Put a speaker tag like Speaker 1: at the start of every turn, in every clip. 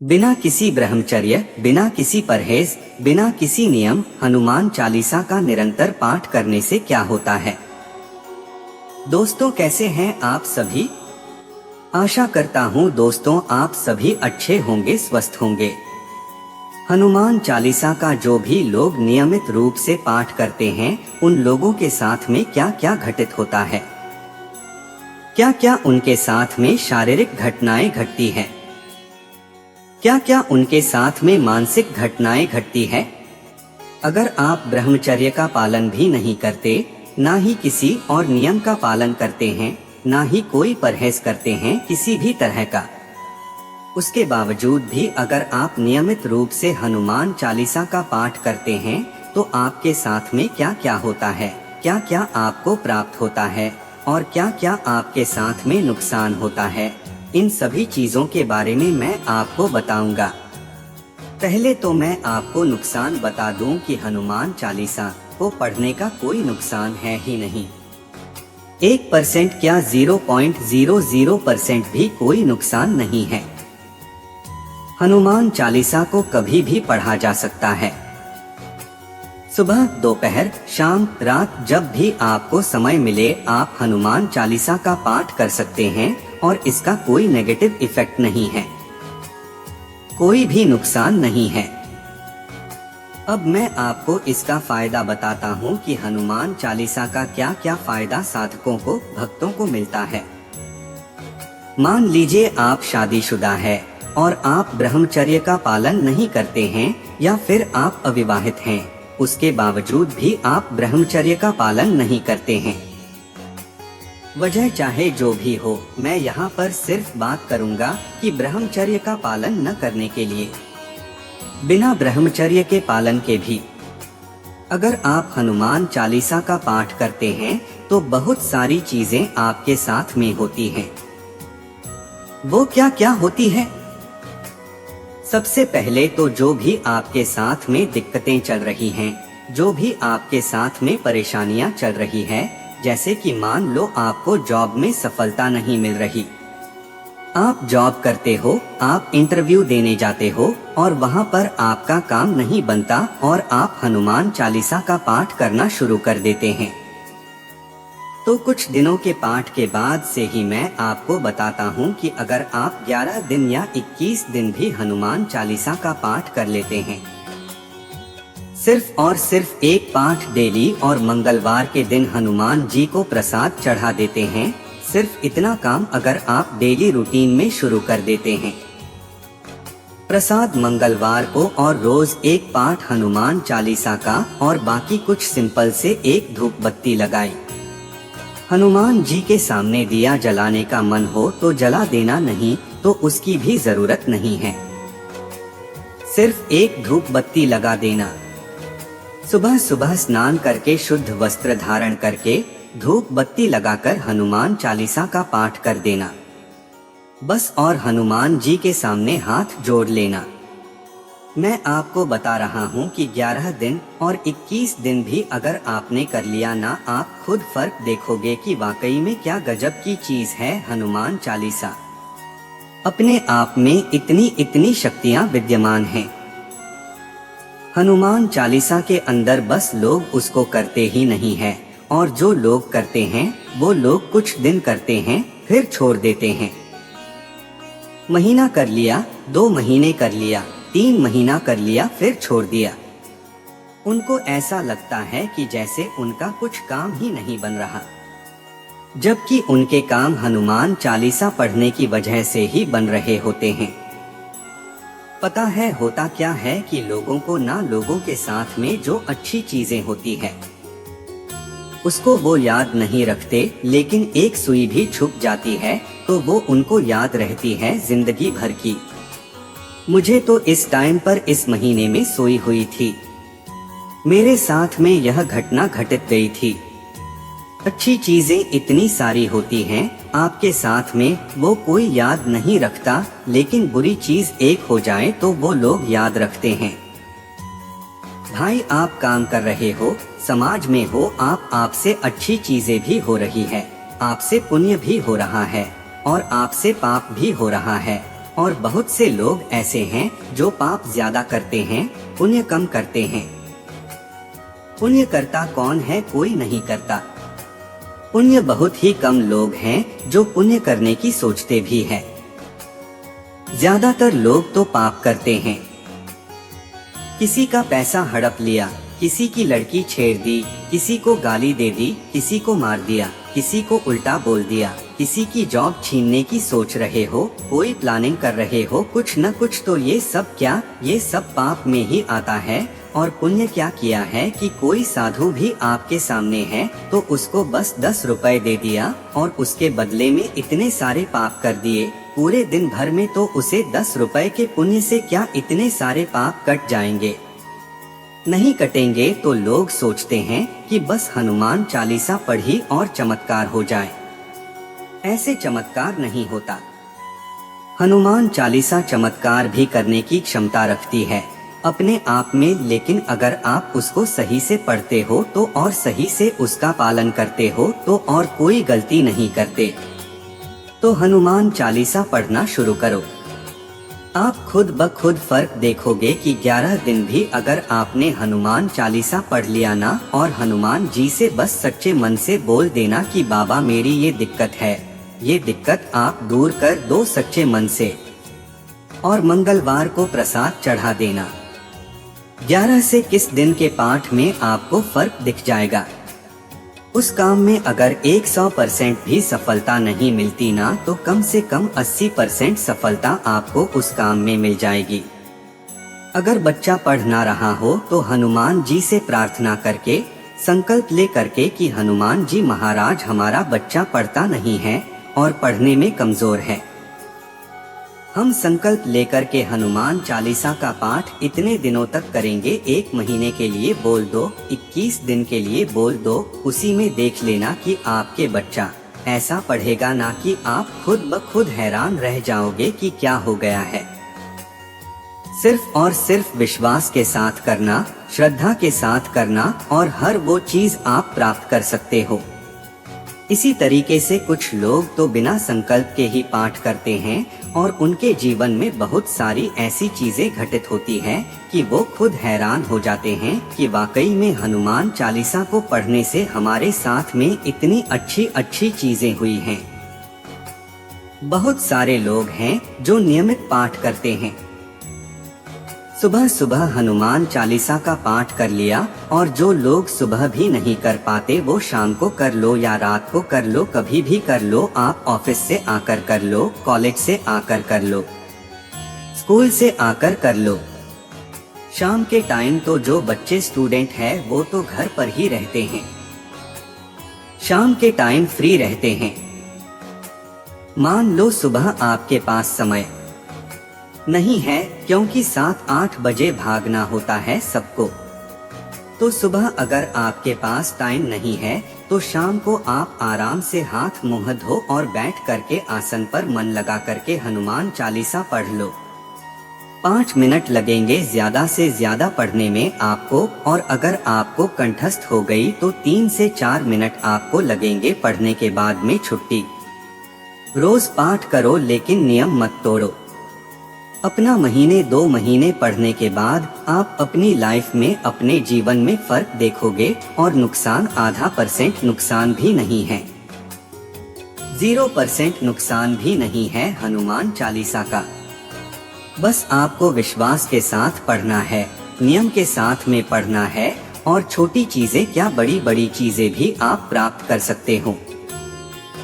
Speaker 1: बिना किसी ब्रह्मचर्य, बिना किसी परहेज, बिना किसी नियम हनुमान चालीसा का निरंतर पाठ करने से क्या होता है। दोस्तों, कैसे हैं आप सभी। आशा करता हूँ दोस्तों आप सभी अच्छे होंगे, स्वस्थ होंगे। हनुमान चालीसा का जो भी लोग नियमित रूप से पाठ करते हैं, उन लोगों के साथ में क्या क्या घटित होता है, क्या क्या उनके साथ में शारीरिक घटनाएं घटती हैं, क्या क्या उनके साथ में मानसिक घटनाएं घटती है। अगर आप ब्रह्मचर्य का पालन भी नहीं करते, ना ही किसी और नियम का पालन करते हैं, ना ही कोई परहेज करते हैं किसी भी तरह का, उसके बावजूद भी अगर आप नियमित रूप से हनुमान चालीसा का पाठ करते हैं, तो आपके साथ में क्या क्या होता है, क्या क्या आपको प्राप्त होता है और क्या क्या आपके साथ में नुकसान होता है, इन सभी चीजों के बारे में मैं आपको बताऊंगा। पहले तो मैं आपको नुकसान बता दूं कि हनुमान चालीसा को पढ़ने का कोई नुकसान है ही नहीं। 1% क्या 0.00% भी कोई नुकसान नहीं है। हनुमान चालीसा को कभी भी पढ़ा जा सकता है। सुबह, दोपहर, शाम, रात, जब भी आपको समय मिले आप हनुमान चालीसा का पाठ कर सकते हैं और इसका कोई नेगेटिव इफेक्ट नहीं है, कोई भी नुकसान नहीं है। अब मैं आपको इसका फायदा बताता हूँ कि हनुमान चालीसा का क्या क्या फायदा साधकों को, भक्तों को मिलता है। मान लीजिए आप शादीशुदा है और आप ब्रह्मचर्य का पालन नहीं करते हैं, या फिर आप अविवाहित हैं, उसके बावजूद भी आप ब्रह्मचर्य का पालन नहीं करते हैं। वजह चाहे जो भी हो, मैं यहाँ पर सिर्फ बात करूँगा कि ब्रह्मचर्य का पालन न करने के लिए, बिना ब्रह्मचर्य के पालन के भी अगर आप हनुमान चालीसा का पाठ करते हैं, तो बहुत सारी चीजें आपके साथ में होती हैं। वो क्या क्या होती है? सबसे पहले तो जो भी आपके साथ में दिक्कतें चल रही हैं, जो भी आपके साथ में परेशानियां चल रही है, जैसे कि मान लो आपको जॉब में सफलता नहीं मिल रही, आप जॉब करते हो, आप इंटरव्यू देने जाते हो और वहां पर आपका काम नहीं बनता और आप हनुमान चालीसा का पाठ करना शुरू कर देते हैं, तो कुछ दिनों के पाठ के बाद से ही मैं आपको बताता हूं कि अगर आप 11 दिन या 21 दिन भी हनुमान चालीसा का पाठ कर लेते हैं, सिर्फ और सिर्फ एक पाठ डेली और मंगलवार के दिन हनुमान जी को प्रसाद चढ़ा देते हैं, सिर्फ इतना काम अगर आप डेली रूटीन में शुरू कर देते हैं, प्रसाद मंगलवार को और रोज एक पाठ हनुमान चालीसा का और बाकी कुछ सिंपल से एक धूप बत्ती लगाई। हनुमान जी के सामने दिया जलाने का मन हो तो जला देना, नहीं तो उसकी भी जरूरत नहीं है, सिर्फ एक धूप बत्ती लगा देना। सुबह सुबह स्नान करके शुद्ध वस्त्र धारण करके धूप बत्ती लगाकर हनुमान चालीसा का पाठ कर देना बस, और हनुमान जी के सामने हाथ जोड़ लेना। मैं आपको बता रहा हूँ कि 11 दिन और 21 दिन भी अगर आपने कर लिया ना, आप खुद फर्क देखोगे कि वाकई में क्या गजब की चीज है हनुमान चालीसा। अपने आप में इतनी इतनी शक्तियाँ विद्यमान हैं हनुमान चालीसा के अंदर, बस लोग उसको करते ही नहीं हैं, और जो लोग करते हैं वो लोग कुछ दिन करते हैं फिर छोड़ देते हैं। महीना कर लिया, 2 महीने कर लिया, 3 महीना कर लिया, फिर छोड़ दिया। उनको ऐसा लगता है कि जैसे उनका कुछ काम ही नहीं बन रहा, जबकि उनके काम हनुमान चालीसा पढ़ने की वजह से ही बन रहे होते हैं। पता है होता क्या है कि लोगों को ना, लोगों के साथ में जो अच्छी चीजें होती है उसको वो याद नहीं रखते, लेकिन एक सुई भी छुप जाती है तो वो उनको याद रहती है जिंदगी भर की। मुझे तो इस टाइम पर इस महीने में सोई हुई थी, मेरे साथ में यह घटना घटित गई थी। अच्छी चीजें इतनी सारी होती हैं आपके साथ में, वो कोई याद नहीं रखता, लेकिन बुरी चीज एक हो जाए तो वो लोग याद रखते हैं। भाई, आप काम कर रहे हो, समाज में हो, आपसे अच्छी चीजें भी हो रही है, आपसे पुण्य भी हो रहा है और आपसे पाप भी हो रहा है, और बहुत से लोग ऐसे हैं जो पाप ज्यादा करते हैं, पुण्य कम करते हैं। पुण्य करता कौन है? कोई नहीं करता। पुण्य बहुत ही कम लोग हैं जो पुण्य करने की सोचते भी है। ज्यादातर लोग तो पाप करते हैं। किसी का पैसा हड़प लिया, किसी की लड़की छेड़ दी, किसी को गाली दे दी, किसी को मार दिया, किसी को उल्टा बोल दिया, किसी की जॉब छीनने की सोच रहे हो, कोई प्लानिंग कर रहे हो, कुछ न कुछ तो ये सब पाप में ही आता है। और पुण्य क्या किया है कि कोई साधु भी आपके सामने है तो उसको बस 10 रुपए दे दिया और उसके बदले में इतने सारे पाप कर दिए। पूरे दिन भर में तो उसे 10 रुपए के पुण्य से क्या इतने सारे पाप कट जाएंगे? नहीं कटेंगे। तो लोग सोचते हैं कि बस हनुमान चालीसा पढ़ी और चमत्कार हो जाए। ऐसे चमत्कार नहीं होता। हनुमान चालीसा चमत्कार भी करने की क्षमता रखती है अपने आप में, लेकिन अगर आप उसको सही से पढ़ते हो तो और सही से उसका पालन करते हो तो और कोई गलती नहीं करते। तो हनुमान चालीसा पढ़ना शुरू करो। आप खुद ब खुद फर्क देखोगे कि 11 दिन भी अगर आपने हनुमान चालीसा पढ़ लिया ना और हनुमान जी से बस सच्चे मन से बोल देना कि बाबा मेरी ये दिक्कत है, ये दिक्कत आप दूर कर दो सच्चे मन से, और मंगलवार को प्रसाद चढ़ा देना। 11 से किस दिन के पाठ में आपको फर्क दिख जाएगा। उस काम में अगर 100% भी सफलता नहीं मिलती ना तो कम से कम 80% सफलता आपको उस काम में मिल जाएगी। अगर बच्चा पढ़ ना रहा हो तो हनुमान जी से प्रार्थना करके, संकल्प ले करके कि हनुमान जी महाराज हमारा बच्चा पढ़ता नहीं है और पढ़ने में कमजोर है। हम संकल्प लेकर के हनुमान चालीसा का पाठ इतने दिनों तक करेंगे, 1 महीने के लिए बोल दो, 21 दिन के लिए बोल दो, उसी में देख लेना कि आपके बच्चा ऐसा पढ़ेगा ना कि आप खुद ब खुद हैरान रह जाओगे कि क्या हो गया है। सिर्फ और सिर्फ विश्वास के साथ करना, श्रद्धा के साथ करना और हर वो चीज आप प्राप्त कर सकते हो। इसी तरीके से कुछ लोग तो बिना संकल्प के ही पाठ करते हैं और उनके जीवन में बहुत सारी ऐसी चीजें घटित होती हैं कि वो खुद हैरान हो जाते हैं कि वाकई में हनुमान चालीसा को पढ़ने से हमारे साथ में इतनी अच्छी अच्छी चीजें हुई हैं। बहुत सारे लोग हैं जो नियमित पाठ करते हैं। सुबह सुबह हनुमान चालीसा का पाठ कर लिया, और जो लोग सुबह भी नहीं कर पाते वो शाम को कर लो या रात को कर लो, कभी भी कर लो। आप ऑफिस से आकर कर लो, कॉलेज से आकर कर लो, स्कूल से आकर कर लो। शाम के टाइम तो जो बच्चे स्टूडेंट हैं वो तो घर पर ही रहते हैं, शाम के टाइम फ्री रहते हैं। मान लो सुबह आपके पास समय नहीं है क्योंकि 7-8 बजे भागना होता है सबको, तो सुबह अगर आपके पास टाइम नहीं है तो शाम को आप आराम से हाथ मुंह धो और बैठ करके आसन पर मन लगा करके हनुमान चालीसा पढ़ लो। 5 मिनट लगेंगे ज्यादा से ज्यादा पढ़ने में आपको, और अगर आपको कंठस्थ हो गई तो 3 से 4 मिनट आपको लगेंगे। पढ़ने के बाद में छुट्टी। रोज पाठ करो लेकिन नियम मत तोड़ो। अपना 1-2 महीने पढ़ने के बाद आप अपनी लाइफ में, अपने जीवन में फर्क देखोगे और नुकसान 0.5% नुकसान भी नहीं है, 0% नुकसान भी नहीं है हनुमान चालीसा का। बस आपको विश्वास के साथ पढ़ना है, नियम के साथ में पढ़ना है, और छोटी चीजें क्या बड़ी बड़ी चीजें भी आप प्राप्त कर सकते हो।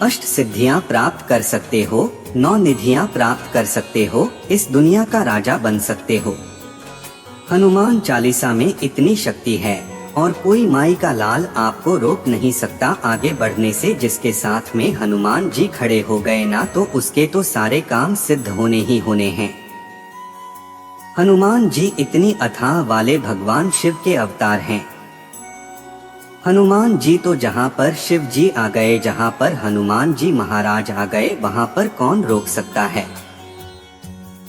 Speaker 1: अष्ट सिद्धियां प्राप्त कर सकते हो, 9 निधियां प्राप्त कर सकते हो, इस दुनिया का राजा बन सकते हो। हनुमान चालीसा में इतनी शक्ति है और कोई माई का लाल आपको रोक नहीं सकता आगे बढ़ने से। जिसके साथ में हनुमान जी खड़े हो गए ना तो उसके तो सारे काम सिद्ध होने ही होने हैं। हनुमान जी इतनी अथाह वाले भगवान शिव के अवतार हैं। हनुमान जी तो जहाँ पर शिव जी आ गए, जहाँ पर हनुमान जी महाराज आ गए, वहाँ पर कौन रोक सकता है?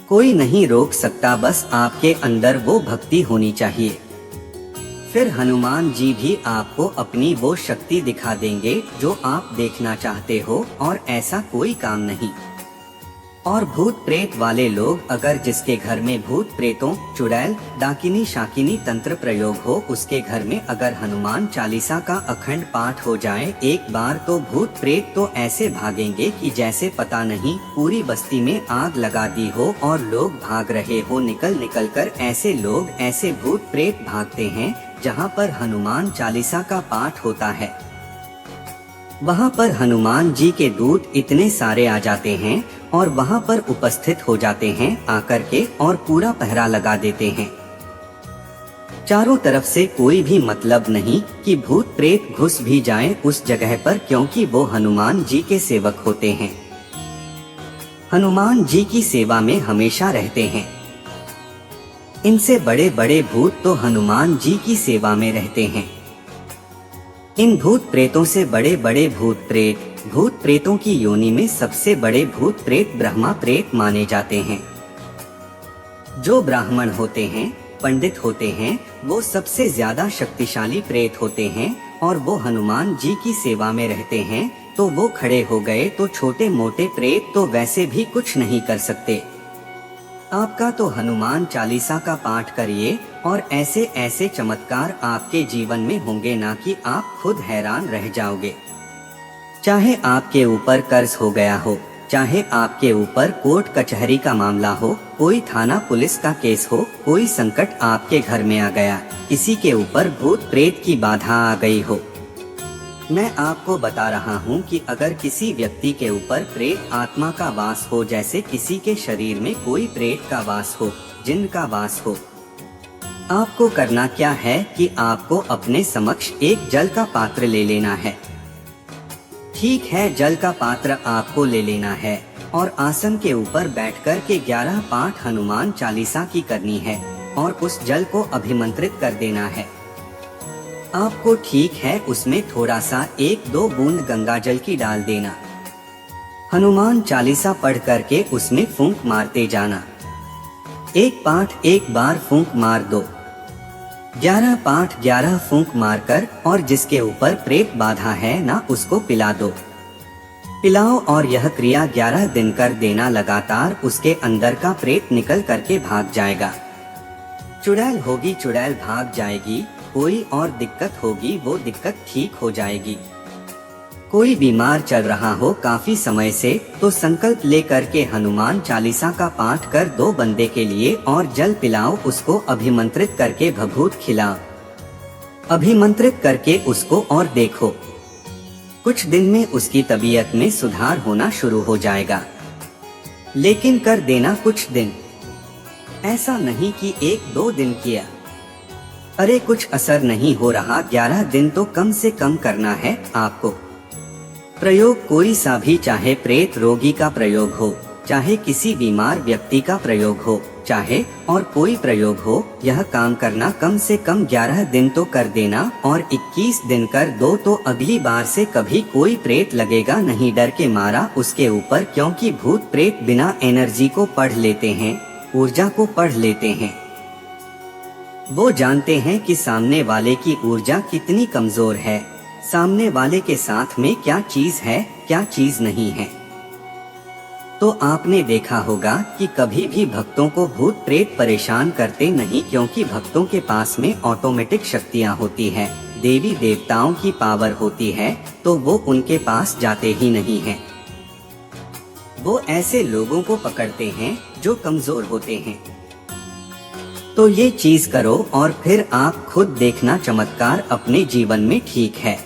Speaker 1: कोई नहीं रोक सकता, बस आपके अंदर वो भक्ति होनी चाहिए। फिर हनुमान जी भी आपको अपनी वो शक्ति दिखा देंगे जो आप देखना चाहते हो, और ऐसा कोई काम नहीं। और भूत प्रेत वाले लोग, अगर जिसके घर में भूत प्रेतों, चुड़ैल, डाकिनी शाकिनी तंत्र प्रयोग हो, उसके घर में अगर हनुमान चालीसा का अखंड पाठ हो जाए एक बार, तो भूत प्रेत तो ऐसे भागेंगे कि जैसे पता नहीं पूरी बस्ती में आग लगा दी हो और लोग भाग रहे हो निकल निकल कर। ऐसे लोग, ऐसे भूत प्रेत भागते हैं जहाँ पर हनुमान चालीसा का पाठ होता है। वहाँ पर हनुमान जी के दूत इतने सारे आ जाते हैं और वहाँ पर उपस्थित हो जाते हैं आकर के, और पूरा पहरा लगा देते हैं। चारों तरफ से कोई भी मतलब नहीं कि भूत प्रेत घुस भी जाएं उस जगह पर, क्योंकि वो हनुमान जी के सेवक होते हैं, हनुमान जी की सेवा में हमेशा रहते हैं। इनसे बड़े बड़े भूत तो हनुमान जी की सेवा में रहते हैं। इन भूत प्रेतों से बड़े बड़े भूत प्रेतों की योनि में सबसे बड़े भूत प्रेत ब्रह्मा प्रेत माने जाते हैं। जो ब्राह्मण होते हैं, पंडित होते हैं, वो सबसे ज्यादा शक्तिशाली प्रेत होते हैं और वो हनुमान जी की सेवा में रहते हैं। तो वो खड़े हो गए तो छोटे मोटे प्रेत तो वैसे भी कुछ नहीं कर सकते। आपका तो हनुमान चालीसा का पाठ करिए और ऐसे ऐसे चमत्कार आपके जीवन में होंगे ना कि आप खुद हैरान रह जाओगे। चाहे आपके ऊपर कर्ज हो गया हो, चाहे आपके ऊपर कोर्ट कचहरी का मामला हो, कोई थाना पुलिस का केस हो, कोई संकट आपके घर में आ गया, किसी के ऊपर भूत प्रेत की बाधा आ गई हो, मैं आपको बता रहा हूँ कि अगर किसी व्यक्ति के ऊपर प्रेत आत्मा का वास हो, जैसे किसी के शरीर में कोई प्रेत का वास हो, जिन का वास हो, आपको करना क्या है कि आपको अपने समक्ष एक जल का पात्र ले लेना है। ठीक है, जल का पात्र आपको ले लेना है और आसन के ऊपर बैठकर के 11 पाठ हनुमान चालीसा की करनी है और उस जल को अभिमंत्रित कर देना है। आपको ठीक है उसमें थोड़ा सा 1-2 बूंद गंगा जल की डाल देना। हनुमान चालीसा पढ़ करके उसमें फूंक मारते जाना। एक पाठ एक बार फूंक मार दो, 11 पाठ 11 फूंक मारकर, और जिसके ऊपर प्रेत बाधा है ना उसको पिला दो, पिलाओ और यह क्रिया 11 दिन कर देना लगातार। उसके अंदर का प्रेत निकल करके भाग जाएगा। चुड़ैल होगी, चुड़ैल भाग जाएगी। कोई और दिक्कत होगी, वो दिक्कत ठीक हो जाएगी। कोई बीमार चल रहा हो काफी समय से, तो संकल्प ले करके हनुमान चालीसा का पाठ कर दो बंदे के लिए और जल पिलाओ, उसको अभिमंत्रित करके भभूत खिलाओ, अभिमंत्रित करके उसको, और देखो कुछ दिन में उसकी तबीयत में सुधार होना शुरू हो जाएगा। लेकिन कर देना कुछ दिन, ऐसा नहीं कि 1-2 दिन किया, अरे कुछ असर नहीं हो रहा, 11 दिन तो कम से कम करना है आपको। प्रयोग कोई सा भी, चाहे प्रेत रोगी का प्रयोग हो, चाहे किसी बीमार व्यक्ति का प्रयोग हो, चाहे और कोई प्रयोग हो, यह काम करना कम से कम 11 दिन तो कर देना और 21 दिन कर दो तो अगली बार से कभी कोई प्रेत लगेगा नहीं डर के मारा उसके ऊपर, क्योंकि भूत प्रेत बिना एनर्जी को पढ़ लेते हैं, ऊर्जा को पढ़ लेते हैं। वो जानते हैं कि सामने वाले की ऊर्जा कितनी कमजोर है, सामने वाले के साथ में क्या चीज है, क्या चीज नहीं है। तो आपने देखा होगा कि कभी भी भक्तों को भूत प्रेत परेशान करते नहीं, क्योंकि भक्तों के पास में ऑटोमेटिक शक्तियाँ होती है, देवी देवताओं की पावर होती है, तो वो उनके पास जाते ही नहीं हैं। वो ऐसे लोगों को पकड़ते हैं जो कमजोर होते हैं। तो ये चीज करो और फिर आप खुद देखना चमत्कार अपने जीवन में। ठीक है।